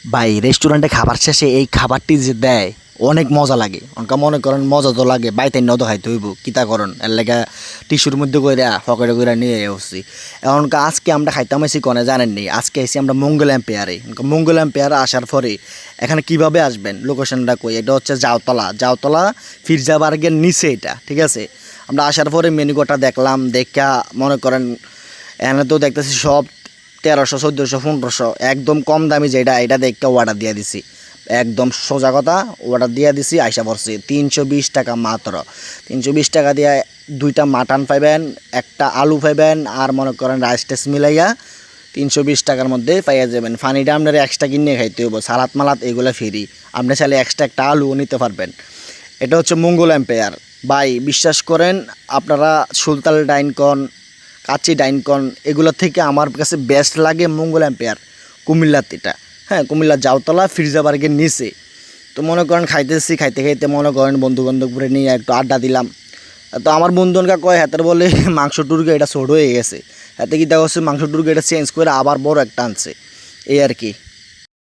ভাই রেস্টুরেন্টে খাবার শেষে এই খাবারটি যে দেয় অনেক মজা লাগে। অনকা মনে করেন মজা তো লাগে, বাইতে নদ খাইতে হইব কিতা করেন এর লেগে টিস্যুর মধ্যে করে পকেটে করে নিয়ে আসছি। এমনকা আজকে আমরা খাইতাম এসি কনে জানেননি, আজকে এসি আমরা মঙ্গল এম্পেয়ারে। মঙ্গল এম্পেয়ারে আসার পরে এখানে কিভাবে আসবেন লোকেশনটা কই, এটা হচ্ছে জাওতলা ফিরজাবার্গের নিচে এটা, ঠিক আছে। আমরা আসার পরে মেনু কোডটা দেখলাম, দেখা মনে করেন এখানে তো দেখতেছি সব 1300 1400 1500 একদম কম দামি যেটা, এটা দেখে অর্ডার দিয়ে দিছি। একদম সোজা কথা, অর্ডার দিয়ে দিছি, আইসা পড়ছি 320 টাকা মাত্র। 320 টাকা দিয়ে 2টা মাটন পাইবেন, একটা আলু পাইবেন, আর মনে করেন রাইস টেস মিলাইয়া 320 টাকার মধ্যে পাইয়া যাবেন। ফানিটা আপনার এক্সট্রা কিনে খাইতে হইব, সালাদ মালাদ এগুলো ফ্রি। আপনি চাইলে এক্সট্রা একটা আলুও নিতে পারবেন। এটা হচ্ছে মঙ্গল এম্পায়ার। ভাই বিশ্বাস করেন, আপনারা সুলতান ডাইনকন, কাচি ডাইনকন এগুলোর থেকে আমার কাছে বেস্ট লাগে মঙ্গল এম্পায়ার কুমিল্লার এটা। হ্যাঁ, কুমিল্লার জাওতলা ফিরজাবার্গের নিচে। তো মনে করেন খাইতেছি, খাইতে খাইতে মনে করেন বন্ধু বান্ধবরে নিয়ে একটু আড্ডা দিলাম। তো আমার বন্ধুনকা কয় হাতের বলে মাংস টুরকে এটা ছোট হয়ে গেছে, হাতে কী দেখা হচ্ছে মাংস টুরকে এটা চেঞ্জ করে আবার বড় একটা আনছে, এই আর কি।